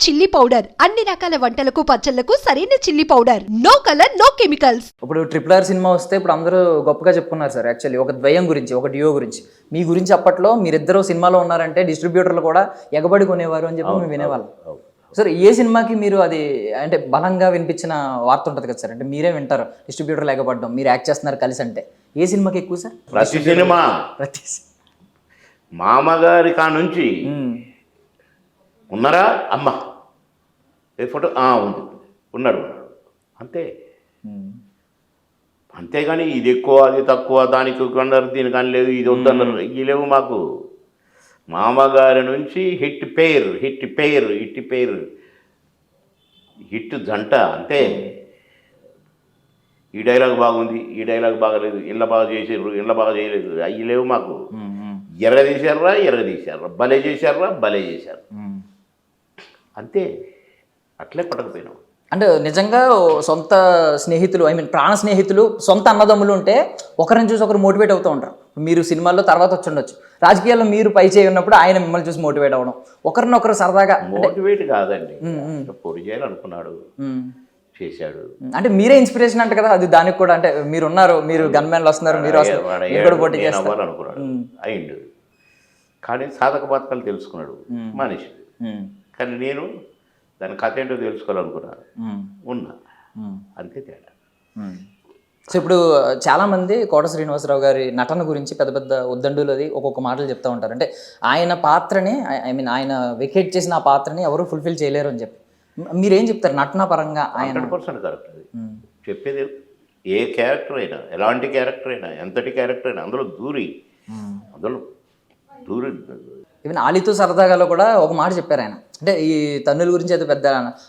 Chilli powder అన్ని రకాల వంటలకు పచ్చళ్లకు సరైన chilli powder. No colour no chemicals. ఇప్పుడు RRR సినిమా వస్తే ఇప్పుడు అందరూ గొప్పగా చెప్పుకున్నారు సార్. యాక్చువల్లీ ఒక ద్వయం గురించి, ఒక డ్యూయో గురించి, మీ గురించి అప్పట్లో మీరిద్దరూ సినిమాలో ఉన్నారంటే డిస్ట్రిబ్యూటర్లు కూడా ఎగబడి కొనేవారు అని చెప్పి మేము వినేవాళ్ళం. సార్ ఏ సినిమాకి మీరు అది అంటే బలంగా వినిపించిన వార్త ఉంటుంది కదా సార్, అంటే మీరే వింటారు డిస్ట్రిబ్యూటర్లు ఎగబడడం, మీరు యాక్ట్ చేస్తున్నారు కలిసి, అంటే ఏ సినిమాకి ఎక్కువ సార్? ప్రతి సినిమా మామగారి కా నుంచి ఉన్నారా అమ్మ ఏ ఫోటో ఉంది ఉన్నాడు అంతే. అంతేగాని ఇది ఎక్కువ అది తక్కువ, దానికి కొన్నారు దీని కానీ లేదు, ఇది వద్దన్నారు, ఇవి లేవు మాకు. మామగారి నుంచి హిట్ పేరు హిట్ జంట అంతే. ఈ డైలాగ్ బాగుంది, ఈ డైలాగ్ బాగలేదు, ఇళ్ళ బాగా చేసారు, ఇళ్ళ బాగా చేయలేదు, అవి లేవు మాకు. ఎరగదీశారా భలే చేశారు అంతే. అట్లే పట్టకపోయినాం. అంటే నిజంగా సొంత స్నేహితులు, ప్రాణ స్నేహితులు, సొంత అన్నదమ్ములు ఉంటే ఒకరిని చూసి ఒకరు మోటివేట్ అవుతూ ఉంటారు. మీరు సినిమాల్లో తర్వాత వచ్చి ఉండొచ్చు, రాజకీయాల్లో మీరు పై చేయి ఉన్నప్పుడు ఆయన మిమ్మల్ని చూసి మోటివేట్ అవ్వడం, ఒకరినొకరు సరదాగా. మోటివేట్ కాదండి, పొడి చేయాలనుకున్నాడు, చేశాడు. అంటే మీరే ఇన్స్పిరేషన్ అంట కదా అది, దానికి కూడా. అంటే మీరు ఉన్నారు, మీరు గన్ మ్యాన్లు వస్తున్నారు, మీరు పోటీ అవ్వాలనుకున్నాడు, అయిండు. కానీ సాధక బాధకాలు తెలుసుకున్నాడు మనిషి. కానీ నేను దాని కథ ఏంటో తెలుసుకోవాలనుకున్నాను, ఉన్నా అంతే తేడా. సో ఇప్పుడు చాలామంది కోట శ్రీనివాసరావు గారి నటన గురించి పెద్ద పెద్ద ఉద్దండులు అది ఒక్కొక్క మాటలు చెప్తూ ఉంటారు. అంటే ఆయన పాత్రని, ఆయన వెకేట్ చేసిన ఆ పాత్రని ఎవరు ఫుల్ఫిల్ చేయలేరు అని చెప్పి మీరేం చెప్తారు నటన పరంగా? ఆయన 100% కరెక్ట్. అది చెప్పేది ఏ క్యారెక్టర్ అయినా, ఎలాంటి క్యారెక్టర్ అయినా, ఎంతటి క్యారెక్టర్ అయినా అందులో దూరి ఈవెన్ ఆలితో సరదాగాలో కూడా ఒక మాట చెప్పారు ఆయన. అంటే ఈ తన్నుల గురించి అయితే పెద్ద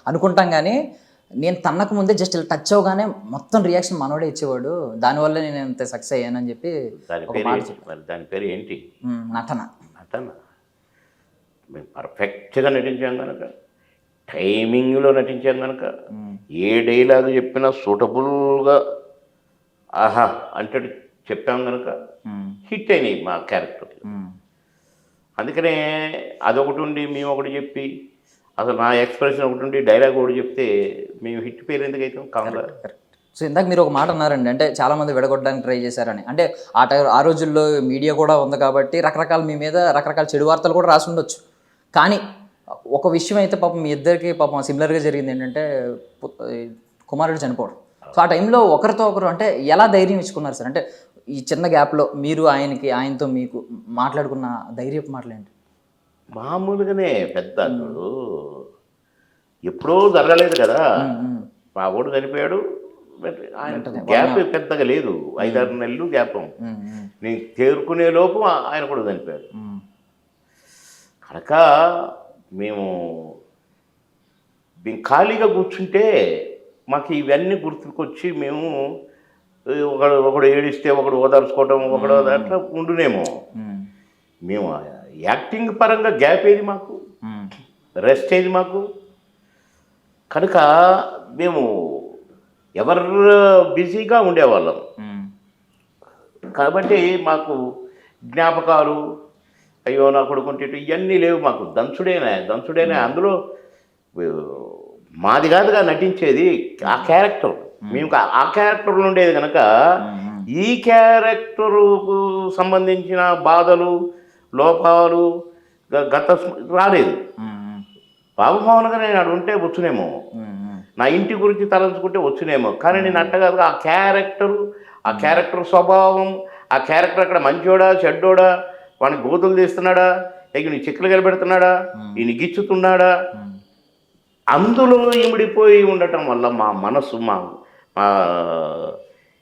అనుకుంటాం కానీ నేను తన్నకు ముందే జస్ట్ ఇలా టచ్ అవగానే మొత్తం రియాక్షన్ మనోడే ఇచ్చేవాడు, దానివల్ల నేను ఎంత సక్సెస్ అయ్యానని చెప్పి దాని పేరు ఏంటి? నటన. మేము పర్ఫెక్ట్గా నటించాం కనుక, టైమింగ్లో నటించాం కనుక, ఏ డైలాగ్ చెప్పినా సూటబుల్గా ఆహా అంటే చెప్పాం కనుక హిట్ అయినాయి మా క్యారెక్టర్. అందుకనే అదొకటి ఉండి మేము ఒకటి చెప్పి, అసలు నా ఎక్స్ప్రెషన్ ఒకటి ఉండి డైలాగ్ ఒకటి చెప్తే మేము హిట్ పేరు ఎందుకు అవుతాం? కాంగ్లా. సో ఇందాక మీరు ఒక మాట అన్నారండి, అంటే చాలామంది విడగొట్టడానికి ట్రై చేశారని. అంటే ఆ రోజుల్లో మీడియా కూడా ఉంది కాబట్టి రకరకాల మీ మీద రకరకాల చెడు వార్తలు కూడా రాసి ఉండొచ్చు. కానీ ఒక విషయం అయితే పాపం మీ ఇద్దరికి పాపం సిమిలర్గా జరిగింది ఏంటంటే కుమారుడు చనిపోవడం. సో ఆ టైంలో ఒకరితో ఒకరు అంటే ఎలా ధైర్యం ఇచ్చుకున్నారు సార్? అంటే ఈ చిన్న గ్యాప్లో మీరు ఆయనతో మీకు మాట్లాడుకున్న ధైర్యపు మాటలేంటి? మామూలుగానే పెద్ద ఎప్పుడో జరగలేదు కదా, మా ఊడు చనిపోయాడు, ఆయన గ్యాప్ పెద్దగా లేదు, 5-6 నెలలు గ్యాప్. నేను చేరుకునే లోపు ఆయన కూడా చనిపోయాడు కనుక మేము ఖాళీగా కూర్చుంటే మాకు ఇవన్నీ గుర్తుకొచ్చి మేము ఒకడు ఏడిస్తే ఒకడు ఓదార్చుకోవటం, ఒకడు అట్లా ఉండునేమో. మేము యాక్టింగ్ పరంగా గ్యాప్ ఏది మాకు, రెస్ట్ ఏది మాకు? కనుక మేము ఎవరు బిజీగా ఉండేవాళ్ళం కాబట్టి మాకు జ్ఞాపకాలు, అయ్యో నా కొడుకుంటే ఇవన్నీ లేవు మాకు. దంచుడేనా అందులో మాది కాదుగా నటించేది, ఆ క్యారెక్టర్. మేము ఆ క్యారెక్టర్లు ఉండేది కనుక ఈ క్యారెక్టరుకు సంబంధించిన బాధలు, లోపాలు గత రాలేదు. బాబుమోహన్గా నేను అక్కడ ఉంటే వచ్చునేమో, నా ఇంటి గురించి తలంచుకుంటే వచ్చునేమో, కానీ నేను అంటగాదుగా ఆ క్యారెక్టర్ స్వభావం, ఆ క్యారెక్టర్ అక్కడ మంచోడా చెడ్డోడా, వాడిని గోతులు తీస్తున్నాడా, ఇక నీ చిక్కులు కలిపెడుతున్నాడా, ఈయన గిచ్చుతున్నాడా, అందులో ఇమిడిపోయి ఉండటం వల్ల మా మనసు, మా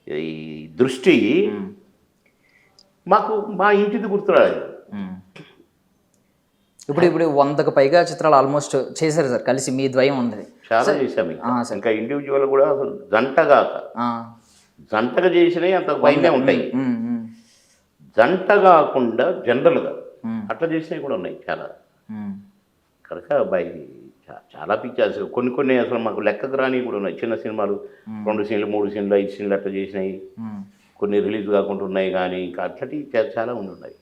ఈ దృష్టి మాకు మా ఇంటిది గుర్తురాదు. ఇప్పుడు 100కు పైగా చిత్రాలు ఆల్మోస్ట్ చేశారు సార్ కలిసి, మీ ద్వయం ఉంది. చాలా చేశాము, ఇంకా ఇండివిజువల్ కూడా అసలు జంటగా చేసినవి అంత భయమే ఉంటాయి. జంట కాకుండా జనరల్గా అట్లా చేసినవి కూడా ఉన్నాయి చాలా. కనుక అబ్బాయి చాలా పిక్చర్స్ కొన్ని అసలు మాకు లెక్కకు రాని కూడా ఉన్నాయి. చిన్న సినిమాలు 2 సీన్లు 3 సీన్లు 5 సీన్లు అట్లా చేసినాయి, కొన్ని రిలీజ్ కాకుండా ఉన్నాయి. కానీ ఇంకా అట్లటి చాలా ఉన్నాయి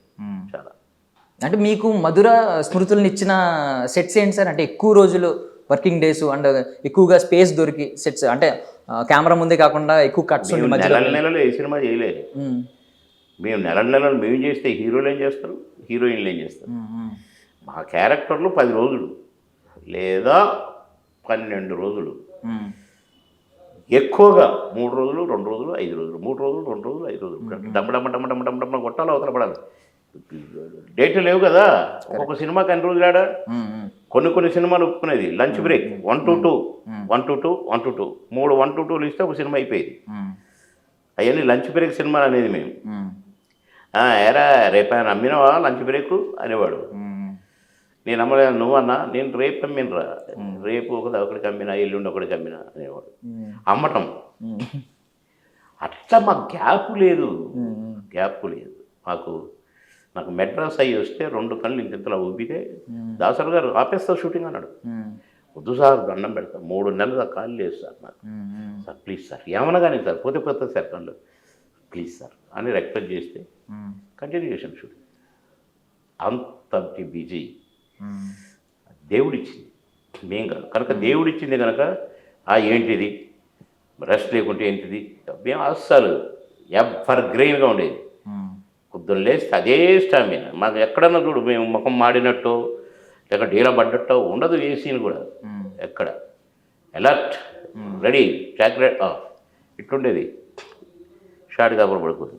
చాలా. అంటే మీకు మధుర స్మృతులను ఇచ్చిన సెట్స్ ఏంటి సార్? అంటే ఎక్కువ రోజులు వర్కింగ్ డేస్ అండ్ ఎక్కువగా స్పేస్ దొరికి సెట్స్ అంటే కెమెరా ముందే కాకుండా ఎక్కువ కట్స్ ఉండి మధ్యలో నెలలు ఏ సినిమా చేయలేదు. మేము నెలలు మేము చేస్తే హీరోలు ఏం చేస్తారు, హీరోయిన్లు ఏం చేస్తారు. మా క్యారెక్టర్లు 10 రోజులు లేదా 12 రోజులు, ఎక్కువగా 3 రోజులు 2 రోజులు 5 రోజులు, 3 రోజులు 2 రోజులు 5 రోజులు, డమ్మ కొట్టాలి, అవతల పడాలి. డేట్లు లేవు కదా, ఒక్కొక్క సినిమాకి అన్ని రోజులు ఆడా. కొన్ని సినిమాలు ఒప్పుకునేది లంచ్ బ్రేక్ 1 to 2 3 1 to 2 ఇస్తే ఒక సినిమా అయిపోయేది. అవన్నీ లంచ్ బ్రేక్ సినిమాలు అనేది మేము. ఏరా రేపు ఆయన అమ్మినవా లంచ్ బ్రేక్ అనేవాడు. నేను అమ్మలేదు, నువ్వన్నా నేను రేపు అమ్మినరా, రేపు ఒకడికి అమ్మినా ఎల్లుండి ఒకడికి అమ్మినా అనేవాడు. అమ్మటం అట్లా మాకు గ్యాప్ లేదు. నాకు మెడ్రాస్ అయ్యి వస్తే 2 కళ్ళు ఇంతలా ఊపితే దాసరి గారు ఆపేస్తా షూటింగ్ అన్నాడు. వద్దు సార్ దండం పెడతా, 3 నెలలు కాళ్ళు లేదు సార్ నాకు, సార్ ప్లీజ్ సార్ ఏమన్నా కానీ సార్ పోతే సార్ కళ్ళు ప్లీజ్ సార్ అని రిక్వెస్ట్ చేస్తే కంటిన్యూ చేశాను షూటింగ్. అంత బిజీ దేవుడిచ్చింది, మేం కాదు కనుక దేవుడిచ్చింది కనుక ఏంటిది రెస్ట్ లేకుంటే ఏంటిది మేము అస్సలు ఎవర్ గ్రెయిన్గా ఉండేది. పొద్దున్న లేస్తే అదే స్టామినా. మాకు ఎక్కడన్నా చూడు మేము ముఖం మాడినట్టు లేక డీల పడ్డట్టో ఉండదు ఏ సీన్ కూడా. ఎక్కడ అలర్ట్ రెడీ చాక్లెట్ ఇట్లుండేది. షార్ట్ కాపులు పడుకుంది,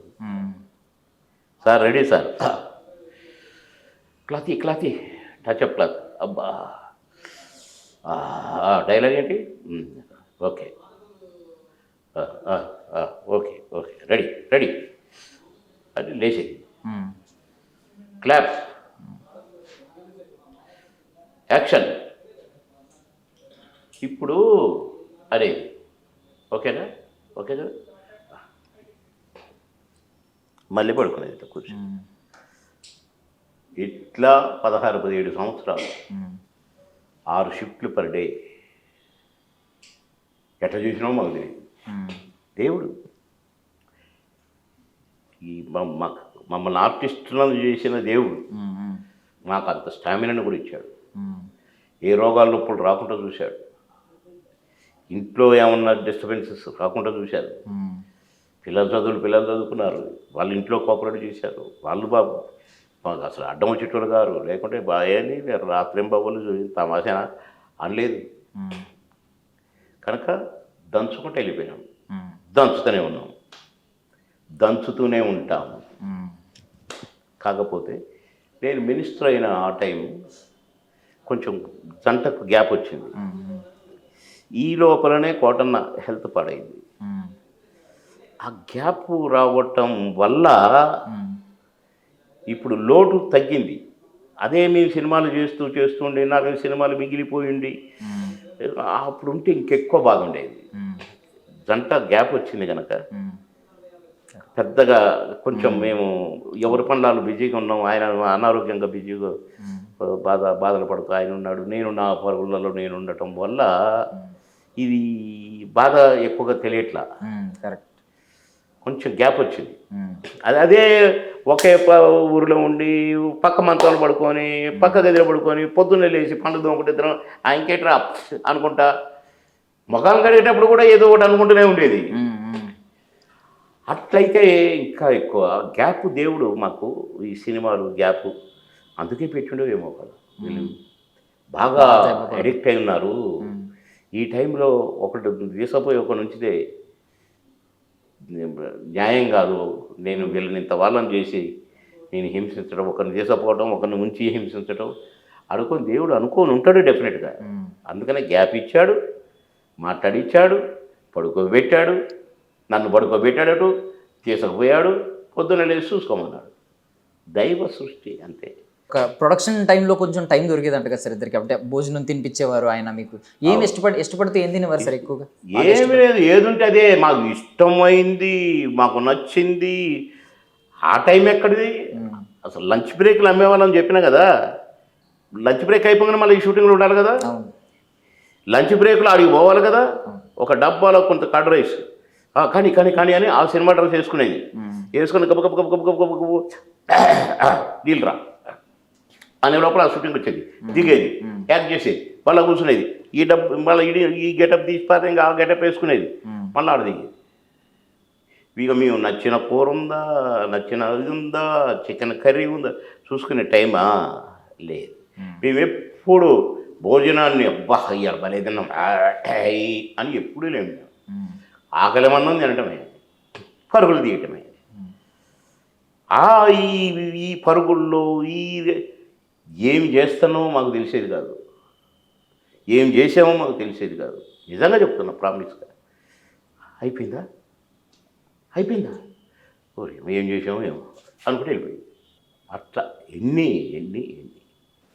సార్ రెడీ సార్, క్లాతీ టచ్అప్ క్లాత్, అబ్బా డైలాగ్ ఏంటి, ఓకే ఓకే రెడీ అది లేచేది, క్లాప్, యాక్షన్. ఇప్పుడు అరే ఓకేనా మళ్ళీ పడుకునేది కూర్చొని. ఇట్లా 16-17 సంవత్సరాలు 6 షిఫ్ట్లు పర్ డే. ఎట్లా చూసినామో మాకు తెలియదు. దేవుడు ఈ మమ్మల్ని ఆర్టిస్టులను చేసిన దేవుడు మాకు అంత స్టామినాను కూడా ఇచ్చాడు. ఏ రోగాల నొప్పులు రాకుండా చూశాడు. ఇంట్లో ఏమన్నా డిస్టర్బెన్సెస్ రాకుండా చూశారు. పిల్లలు చదువుకున్నారు, వాళ్ళ ఇంట్లో కోఆపరేట్ చేశారు. వాళ్ళు బాబు అసలు అడ్డం వచ్చేటోళ్ళు గారు, లేకుంటే బాయని రాత్రింబాబులు తమాషా అనలేదు. కనుక దంచుకుంటూ వెళ్ళిపోయినాం, దంచుతూనే ఉంటాము. కాకపోతే నేను మినిస్టర్ అయిన ఆ టైం కొంచెం జంటకు గ్యాప్ వచ్చింది. ఈ లోపలనే కోటన్న హెల్త్ పాడైంది. ఆ గ్యాప్ రావటం వల్ల ఇప్పుడు లోటు తగ్గింది. అదే మేము సినిమాలు చేస్తుండే 4 సినిమాలు మిగిలిపోయింది. అప్పుడు ఉంటే ఇంకెక్కువ బాగుండేది. జంట గ్యాప్ వచ్చింది కనుక పెద్దగా కొంచెం మేము ఎవరి పనులు బిజీగా ఉన్నాం. ఆయన అనారోగ్యంగా బిజీగా బాధలు పడుతూ ఆయన ఉన్నాడు, నేను నా పరుగులలో నేను ఉండటం వల్ల ఇది బాధ ఎక్కువగా తెలియట్లా. కరెక్ట్, కొంచెం గ్యాప్ వచ్చింది. అదే ఒకే ఊరిలో ఉండి పక్క మంచాలు పడుకొని పక్క గదిలో పడుకొని పొద్దున్నే లేచి పండ్లు దోమకుంటే ఇద్దరం ఇంకేట్రా అనుకుంటా ముఖాలు కడిగేటప్పుడు కూడా ఏదో ఒకటి అనుకుంటూనే ఉండేది. అట్లయితే ఇంకా ఎక్కువ గ్యాప్ దేవుడు మాకు ఈ సినిమాలు గ్యాప్ అందుకే పెట్టిండేవేమో కదా. వీళ్ళు బాగా అడిక్ట్ అయి ఉన్నారు. ఈ టైంలో ఒకటి వీసపోయి ఒకటి ఉంచితే న్యాయం కాదు. నేను వీళ్ళని ఇంత వాళ్ళని చేసి నేను హింసించడం, ఒకరిని తీసుకుపోవడం, ఒకరిని ఉంచి హింసించడం అనుకొని దేవుడు అనుకోని ఉంటాడు డెఫినెట్గా. అందుకనే గ్యాప్ ఇచ్చాడు, మాట్లాడిచ్చాడు, పడుకోబెట్టాడు, నన్ను పడుకోబెట్టాడటు, తీసుకుపోయాడు, పొద్దున్న లేచి చూసుకోమన్నాడు. దైవ సృష్టి అంతే. ఒక ప్రొడక్షన్ టైంలో కొంచెం టైం దొరికేదంట కదా సార్ ఇద్దరికి, అంటే భోజనం తినిపించేవారు ఆయన. మీకు ఏమి ఇష్టపడితే ఏం తినేవారు సార్ ఎక్కువగా? ఏమి లేదు, ఏదుంటే అదే మాకు ఇష్టమైంది, మాకు నచ్చింది. ఆ టైం ఎక్కడిది అసలు? లంచ్ బ్రేక్లు అమ్మేవాళ్ళని చెప్పినా కదా, లంచ్ బ్రేక్ అయిపోగానే మళ్ళీ ఈ షూటింగ్లో ఉండాలి కదా. లంచ్ బ్రేక్లో ఆడికి పోవాలి కదా. ఒక డబ్బాలో కొంత కర్డ్ రైస్ కానీ అని ఆ సినిమా డ్రెస్ వేసుకునేది. వేసుకుని గబ నీళ్ళు రా అనే లోపల ఆ షూటింగ్ వచ్చేది, దిగేది, యాక్ట్ చేసేది, మళ్ళీ కూర్చునేది, ఈ డబ్బు మళ్ళీ ఈ గెటప్ తీసిపోతే ఇంకా ఆ గెటప్ వేసుకునేది, మళ్ళీ ఆడ దిగేది. ఇక మేము నచ్చిన కూర ఉందా, నచ్చిన ఇది ఉందా, చికెన్ కర్రీ ఉందా చూసుకునే టైమా లేదు. మేము ఎప్పుడు భోజనాన్ని అబ్బా అయ్యారు భలే తిన్నాం అని ఎప్పుడూ లేము. ఆకలి మందం తినటమే, పరుగులు తీయటమే. ఈ పరుగుల్లో ఏమి చేస్తానో మాకు తెలిసేది కాదు, ఏం చేసామో మాకు తెలిసేది కాదు. నిజంగా చెప్తున్నా, ప్రామిస్గా. అయిపోయిందా ఓరే ఏం చేసామో ఏమో అనుకుంటే వెళ్ళిపోయింది. అట్లా ఎన్ని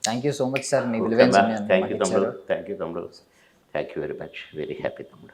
thank you so much sir, మీ విలువైన సమయాన్ని థ్యాంక్ యూ మాకు ఇచ్చారు. తమ్ముడు, thank you very much, very happy తమ్ముడు.